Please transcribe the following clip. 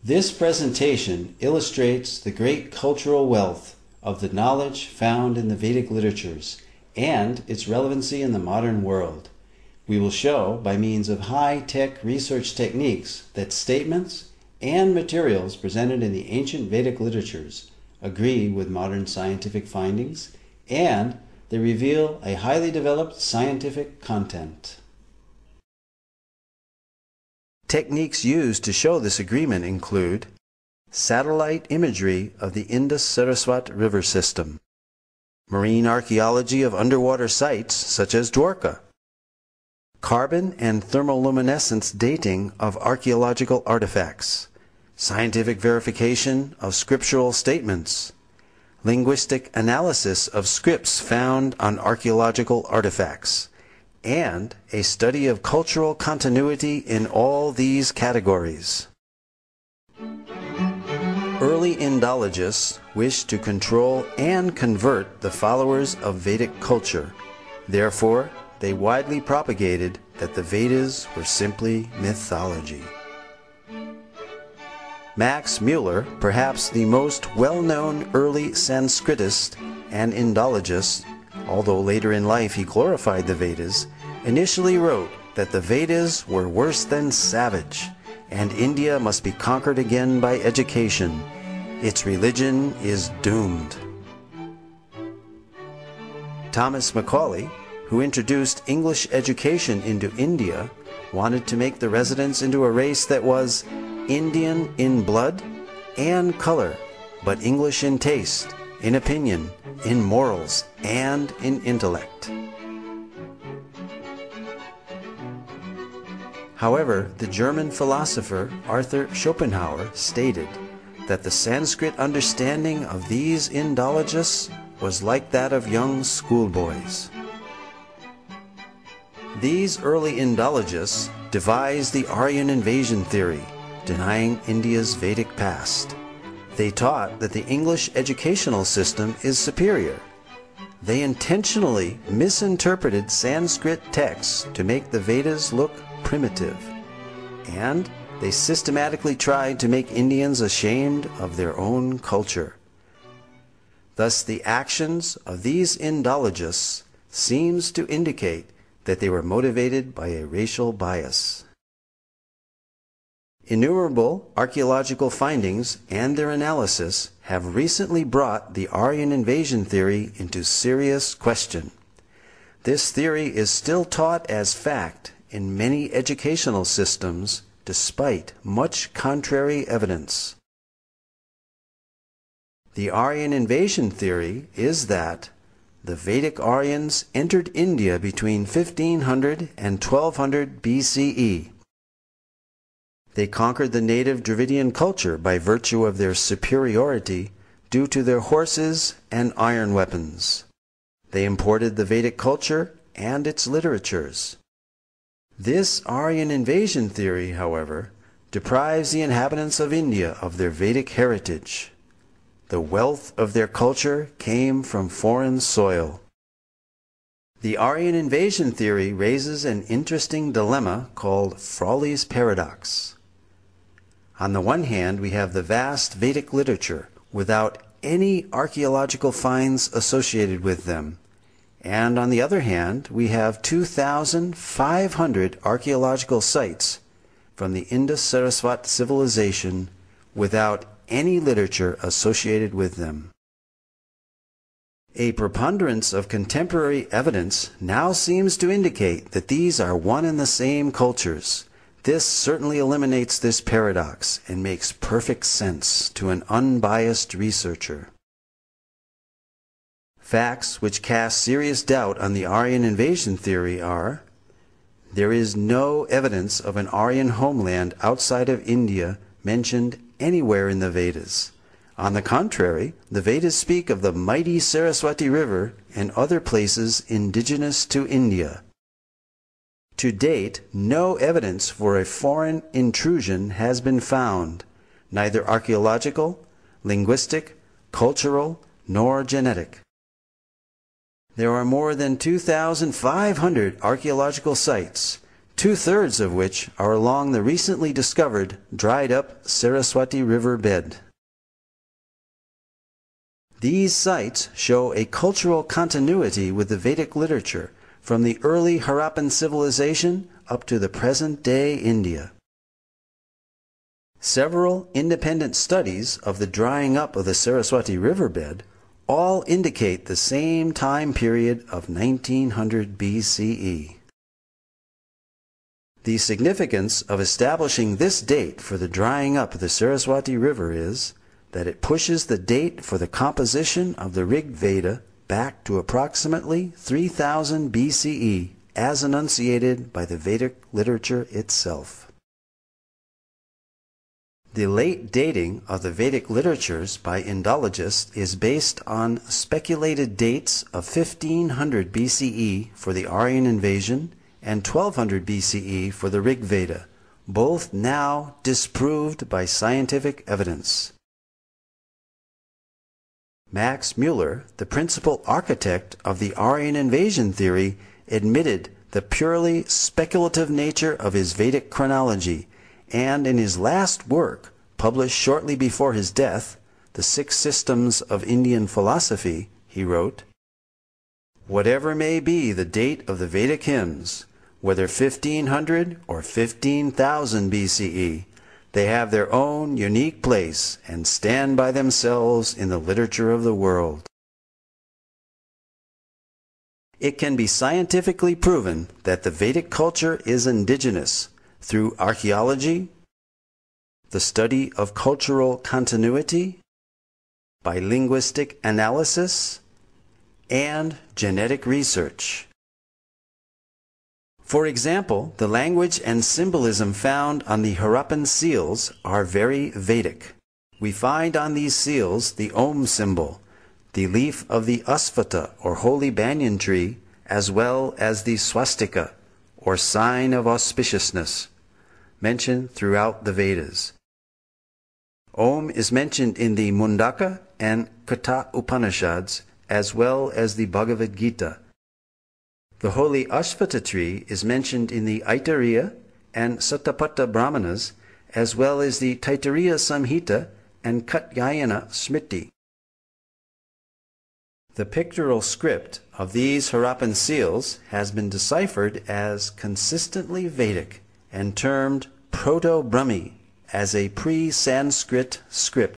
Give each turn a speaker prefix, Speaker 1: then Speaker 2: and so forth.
Speaker 1: This presentation illustrates the great cultural wealth of the knowledge found in the Vedic literatures and its relevancy in the modern world. We will show, by means of high-tech research techniques, that statements and materials presented in the ancient Vedic literatures agree with modern scientific findings, and they reveal a highly developed scientific content. Techniques used to show this agreement include satellite imagery of the Indus-Saraswat river system, marine archaeology of underwater sites such as Dwarka, carbon and thermoluminescence dating of archaeological artifacts, scientific verification of scriptural statements, linguistic analysis of scripts found on archaeological artifacts, and a study of cultural continuity in all these categories. Early Indologists wished to control and convert the followers of Vedic culture. Therefore, they widely propagated that the Vedas were simply mythology. Max Muller, perhaps the most well-known early Sanskritist and Indologist, although later in life he glorified the Vedas, initially wrote that the Vedas were worse than savage, and India must be conquered again by education. Its religion is doomed. Thomas Macaulay, who introduced English education into India, wanted to make the residents into a race that was Indian in blood and color, but English in taste, in opinion, in morals, and in intellect. However, the German philosopher Arthur Schopenhauer stated that the Sanskrit understanding of these Indologists was like that of young schoolboys. These early Indologists devised the Aryan invasion theory, denying India's Vedic past. They taught that the English educational system is superior. They intentionally misinterpreted Sanskrit texts to make the Vedas look primitive, and they systematically tried to make Indians ashamed of their own culture. Thus, the actions of these Indologists seems to indicate that they were motivated by a racial bias. Innumerable archaeological findings and their analysis have recently brought the Aryan invasion theory into serious question. This theory is still taught as fact in many educational systems despite much contrary evidence. The Aryan invasion theory is that the Vedic Aryans entered India between 1500 and 1200 BCE. They conquered the native Dravidian culture by virtue of their superiority due to their horses and iron weapons. They imported the Vedic culture and its literatures. This Aryan invasion theory, however, deprives the inhabitants of India of their Vedic heritage. The wealth of their culture came from foreign soil. The Aryan invasion theory raises an interesting dilemma called Frawley's paradox. On the one hand, we have the vast Vedic literature without any archaeological finds associated with them. And on the other hand, we have 2,500 archaeological sites from the Indus-Saraswat civilization without any literature associated with them. A preponderance of contemporary evidence now seems to indicate that these are one and the same cultures. This certainly eliminates this paradox and makes perfect sense to an unbiased researcher. Facts which cast serious doubt on the Aryan invasion theory are: there is no evidence of an Aryan homeland outside of India mentioned anywhere in the Vedas. On the contrary, the Vedas speak of the mighty Saraswati River and other places indigenous to India. To date, no evidence for a foreign intrusion has been found, neither archaeological, linguistic, cultural, nor genetic. There are more than 2,500 archaeological sites, 2/3 of which are along the recently discovered dried-up Saraswati River bed. These sites show a cultural continuity with the Vedic literature from the early Harappan civilization up to the present-day India. Several independent studies of the drying up of the Saraswati riverbed all indicate the same time period of 1900 BCE. The significance of establishing this date for the drying up of the Saraswati River is that it pushes the date for the composition of the Rig Veda back to approximately 3000 BCE as enunciated by the Vedic literature itself. The late dating of the Vedic literatures by Indologists is based on speculated dates of 1500 BCE for the Aryan invasion and 1200 BCE for the Rig Veda, both now disproved by scientific evidence. Max Muller, the principal architect of the Aryan invasion theory, admitted the purely speculative nature of his Vedic chronology, and in his last work, published shortly before his death, The Six Systems of Indian Philosophy, he wrote, "Whatever may be the date of the Vedic hymns, whether 1500 or 15,000 BCE, they have their own unique place and stand by themselves in the literature of the world." It can be scientifically proven that the Vedic culture is indigenous through archaeology, the study of cultural continuity, by linguistic analysis, and genetic research. For example, the language and symbolism found on the Harappan seals are very Vedic. We find on these seals the Om symbol, the leaf of the Asvata or holy banyan tree, as well as the swastika or sign of auspiciousness, mentioned throughout the Vedas. Om is mentioned in the Mundaka and Katha Upanishads, as well as the Bhagavad Gita. The holy Ashvata tree is mentioned in the Aitareya and Satapatha Brahmanas, as well as the Taittiriya Samhita and Katyayana Smriti. The pictorial script of these Harappan seals has been deciphered as consistently Vedic and termed Proto-Brahmi as a pre-Sanskrit script.